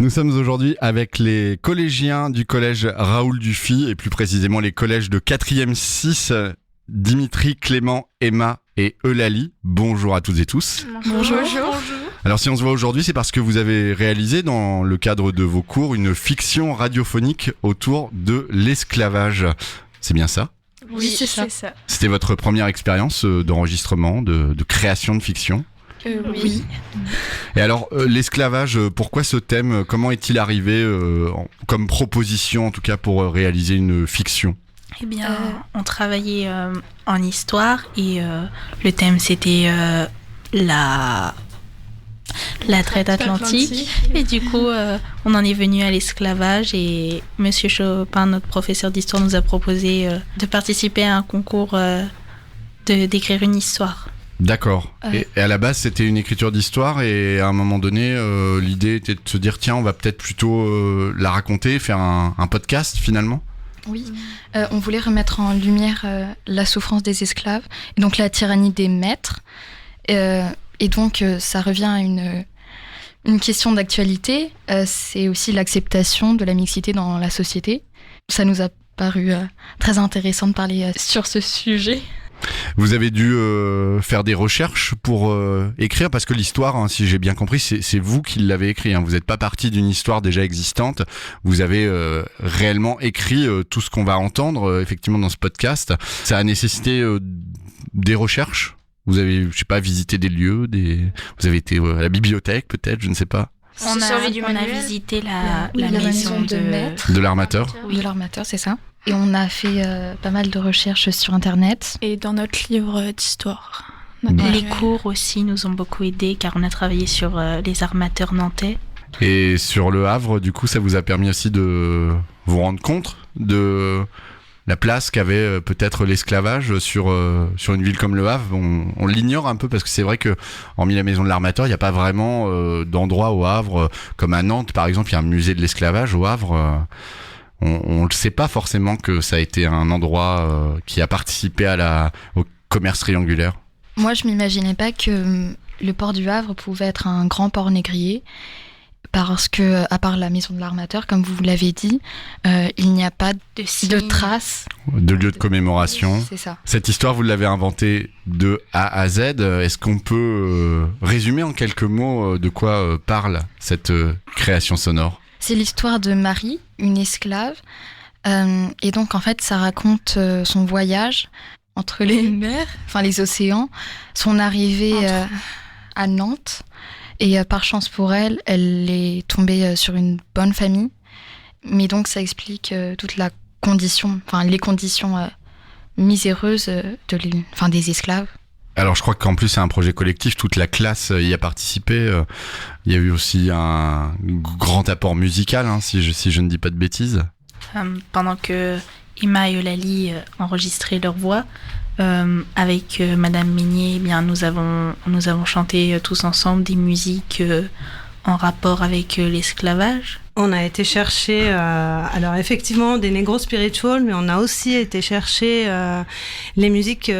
Nous sommes aujourd'hui avec les collégiens du collège Raoul Dufy et plus précisément les collèges de 4e 6, Dimitri, Clément, Emma et Eulalie. Bonjour à toutes et tous. Bonjour. Alors si on se voit aujourd'hui, c'est parce que vous avez réalisé dans le cadre de vos cours une fiction radiophonique autour de l'esclavage. C'est bien ça ? Oui, c'est ça. C'était votre première expérience d'enregistrement, de création de fiction ? Oui. Et alors, l'esclavage, pourquoi ce thème ? Comment est-il arrivé comme proposition, en tout cas, pour réaliser une fiction ? Eh bien, on travaillait en histoire et le thème, c'était la traite atlantique. Et du coup, on en est venu à l'esclavage et Monsieur Chopin, notre professeur d'histoire, nous a proposé de participer à un concours d'écrire une histoire. D'accord. Et à la base, c'était une écriture d'histoire et à un moment donné, l'idée était de se dire, tiens, on va peut-être plutôt la raconter, faire un podcast finalement ? Oui, on voulait remettre en lumière la souffrance des esclaves et donc la tyrannie des maîtres. Et donc, ça revient à une question d'actualité. C'est aussi l'acceptation de la mixité dans la société. Ça nous a paru très intéressant de parler sur ce sujet. Vous avez dû faire des recherches pour écrire, parce que l'histoire, hein, si j'ai bien compris, c'est vous qui l'avez écrit. Hein. Vous n'êtes pas parti d'une histoire déjà existante. Vous avez réellement écrit tout ce qu'on va entendre effectivement dans ce podcast. Ça a nécessité des recherches. Vous avez, je sais pas, visité des lieux, vous avez été à la bibliothèque peut-être, je ne sais pas. On a visité la maison de l'armateur. Oui, de l'armateur, c'est ça. Et on a fait pas mal de recherches sur Internet. Et dans notre livre d'histoire. Les cours aussi nous ont beaucoup aidés car on a travaillé sur les armateurs nantais. Et sur Le Havre, du coup, ça vous a permis aussi de vous rendre compte de la place qu'avait peut-être l'esclavage sur une ville comme Le Havre. On l'ignore un peu parce que c'est vrai que, hormis la maison de l'armateur, il n'y a pas vraiment d'endroit au Havre, comme à Nantes par exemple, il y a un musée de l'esclavage au Havre. On ne sait pas forcément que ça a été un endroit qui a participé au commerce triangulaire. Moi, je m'imaginais pas que le port du Havre pouvait être un grand port négrier, parce que, à part la maison de l'armateur, comme vous l'avez dit, il n'y a pas de traces. De lieu de commémoration. C'est ça. Cette histoire, vous l'avez inventée de A à Z. Est-ce qu'on peut résumer en quelques mots de quoi parle cette création sonore ? C'est l'histoire de Marie, une esclave. Et donc, en fait, ça raconte son voyage entre les mers, enfin les océans, son arrivée à Nantes. Et par chance pour elle, elle est tombée sur une bonne famille. Mais donc, ça explique toute la condition, enfin les conditions miséreuses des esclaves. Alors je crois qu'en plus c'est un projet collectif, toute la classe y a participé. Il y a eu aussi un grand apport musical, hein, si je ne dis pas de bêtises. Pendant que Emma et Eulalie enregistraient leur voix, avec Madame Minier, eh bien, nous avons chanté tous ensemble des musiques en rapport avec l'esclavage. On a été chercher, alors effectivement, des negro spirituals, mais on a aussi été chercher les musiques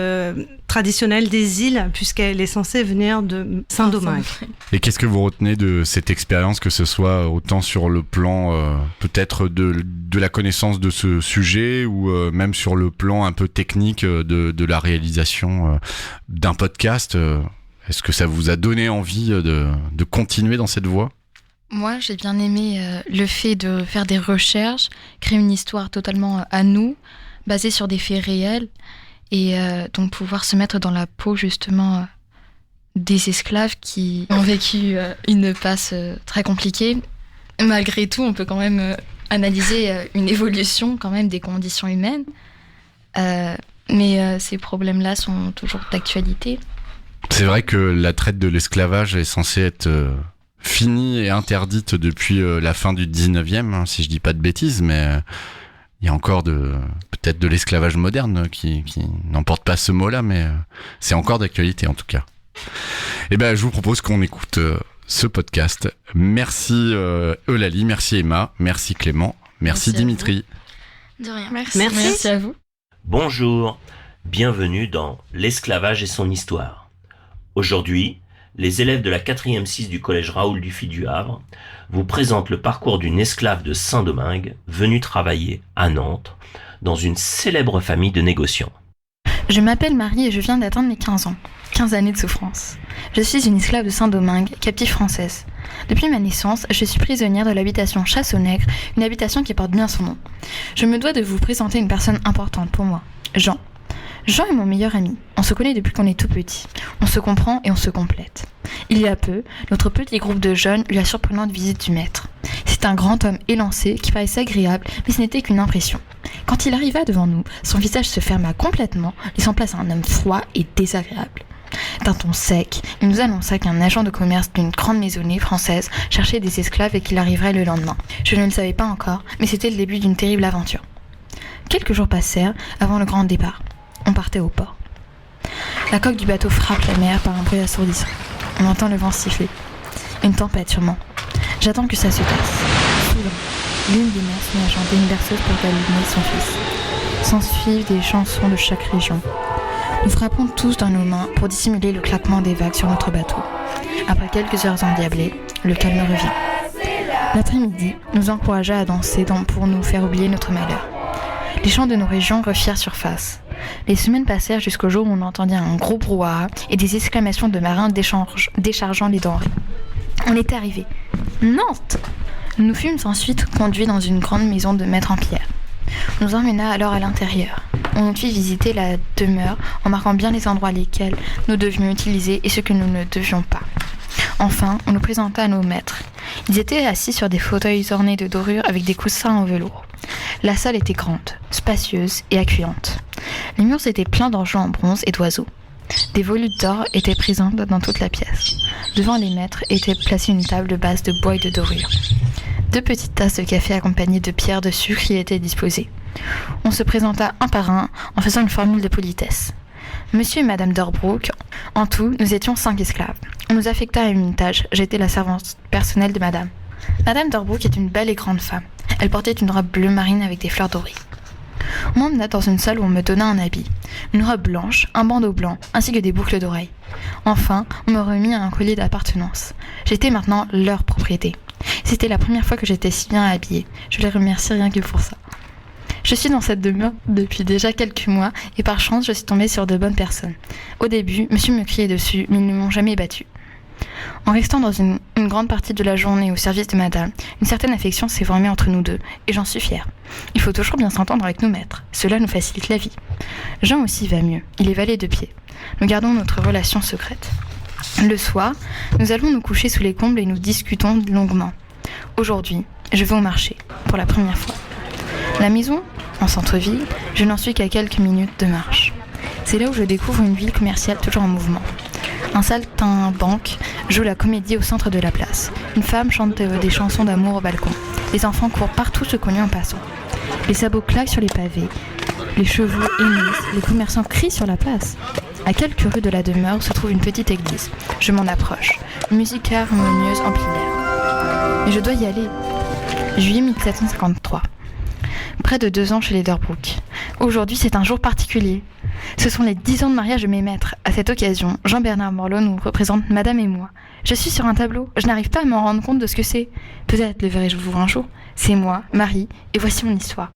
traditionnelles des îles, puisqu'elle est censée venir de Saint-Domingue. Et qu'est-ce que vous retenez de cette expérience, que ce soit autant sur le plan peut-être de la connaissance de ce sujet, ou même sur le plan un peu technique de la réalisation d'un podcast Est-ce que ça vous a donné envie de continuer dans cette voie ? Moi, j'ai bien aimé le fait de faire des recherches, créer une histoire totalement à nous, basée sur des faits réels, et donc pouvoir se mettre dans la peau justement des esclaves qui ont vécu une passe très compliquée. Malgré tout, on peut quand même analyser une évolution quand même des conditions humaines, mais ces problèmes-là sont toujours d'actualité. C'est vrai que la traite de l'esclavage est censée être finie et interdite depuis la fin du 19e, hein, si je dis pas de bêtises, mais il y a encore peut-être de l'esclavage moderne qui n'emporte pas ce mot-là, mais c'est encore d'actualité en tout cas. Et ben, je vous propose qu'on écoute ce podcast. Merci Eulalie, merci Emma, merci Clément, merci Dimitri. De rien. Merci à vous. Bonjour, bienvenue dans L'esclavage et son histoire. Aujourd'hui, les élèves de la 4e 6 du collège Raoul Dufy du Havre vous présentent le parcours d'une esclave de Saint-Domingue venue travailler à Nantes dans une célèbre famille de négociants. Je m'appelle Marie et je viens d'atteindre mes 15 ans. 15 années de souffrance. Je suis une esclave de Saint-Domingue, captive française. Depuis ma naissance, je suis prisonnière de l'habitation Chasse aux Nègres, une habitation qui porte bien son nom. Je me dois de vous présenter une personne importante pour moi, Jean. Jean est mon meilleur ami. On se connaît depuis qu'on est tout petit. On se comprend et on se complète. Il y a peu, notre petit groupe de jeunes eut la surprenante visite du maître. C'est un grand homme élancé qui paraissait agréable, mais ce n'était qu'une impression. Quand il arriva devant nous, son visage se ferma complètement, laissant place à un homme froid et désagréable. D'un ton sec, il nous annonça qu'un agent de commerce d'une grande maisonnée française cherchait des esclaves et qu'il arriverait le lendemain. Je ne le savais pas encore, mais c'était le début d'une terrible aventure. Quelques jours passèrent avant le grand départ. On partait au port. La coque du bateau frappe la mer par un bruit assourdissant. On entend le vent siffler. Une tempête sûrement. J'attends que ça se tasse. Soudain, l'une des mères se met à chanter une berceuse pour câliner son fils. S'ensuivent des chansons de chaque région. Nous frappons tous dans nos mains pour dissimuler le claquement des vagues sur notre bateau. Après quelques heures endiablées, le calme revient. L'après-midi nous encouragea à danser pour nous faire oublier notre malheur. Les chants de nos régions refirent surface. Les semaines passèrent jusqu'au jour où on entendit un gros brouhaha et des exclamations de marins déchargeant les denrées. On était arrivés. Nantes! Nous fûmes ensuite conduits dans une grande maison de maître en pierre. On nous emmena alors à l'intérieur. On nous fit visiter la demeure en marquant bien les endroits lesquels nous devions utiliser et ceux que nous ne devions pas. Enfin, on nous présenta à nos maîtres. Ils étaient assis sur des fauteuils ornés de dorures avec des coussins en velours. La salle était grande, spacieuse et accueillante. Les murs étaient pleins d'enjeux en bronze et d'oiseaux. Des volutes d'or étaient présentes dans toute la pièce. Devant les maîtres était placée une table basse de bois et de dorure. 2 petites tasses de café accompagnées de pierres de sucre y étaient disposées. On se présenta un par un en faisant une formule de politesse. Monsieur et Madame d'Orbrook, en tout, nous étions 5 esclaves. On nous affecta à une tâche, j'étais la servante personnelle de Madame. Madame d'Orbrook est une belle et grande femme. Elle portait une robe bleu marine avec des fleurs dorées. On m'emmena dans une salle où on me donna un habit, une robe blanche, un bandeau blanc, ainsi que des boucles d'oreilles. Enfin, on me remit un collier d'appartenance. J'étais maintenant leur propriété. C'était la première fois que j'étais si bien habillée. Je les remercie rien que pour ça. Je suis dans cette demeure depuis déjà quelques mois et par chance, je suis tombée sur de bonnes personnes. Au début, monsieur me criait dessus, mais ils ne m'ont jamais battue. En restant dans une grande partie de la journée au service de madame, une certaine affection s'est formée entre nous deux, et j'en suis fière. Il faut toujours bien s'entendre avec nos maîtres, cela nous facilite la vie. Jean aussi va mieux, il est valet de pied. Nous gardons notre relation secrète. Le soir, nous allons nous coucher sous les combles et nous discutons longuement. Aujourd'hui, je vais au marché, pour la première fois. La maison, en centre-ville, je n'en suis qu'à quelques minutes de marche. C'est là où je découvre une ville commerciale toujours en mouvement. Un saltimbanque joue la comédie au centre de la place. Une femme chante des chansons d'amour au balcon. Les enfants courent partout se cognant en passant. Les sabots claquent sur les pavés. Les chevaux hennissent. Les commerçants crient sur la place. À quelques rues de la demeure se trouve une petite église. Je m'en approche. Une musique harmonieuse emplit l'air. Mais je dois y aller. Juillet 1753. Près de 2 ans chez les d'Orbrook. Aujourd'hui, c'est un jour particulier. Ce sont les 10 ans de mariage de mes maîtres. À cette occasion, Jean-Bernard Morlot nous représente Madame et moi. Je suis sur un tableau. Je n'arrive pas à m'en rendre compte de ce que c'est. Peut-être le verrai-je vous un jour. C'est moi, Marie, et voici mon histoire.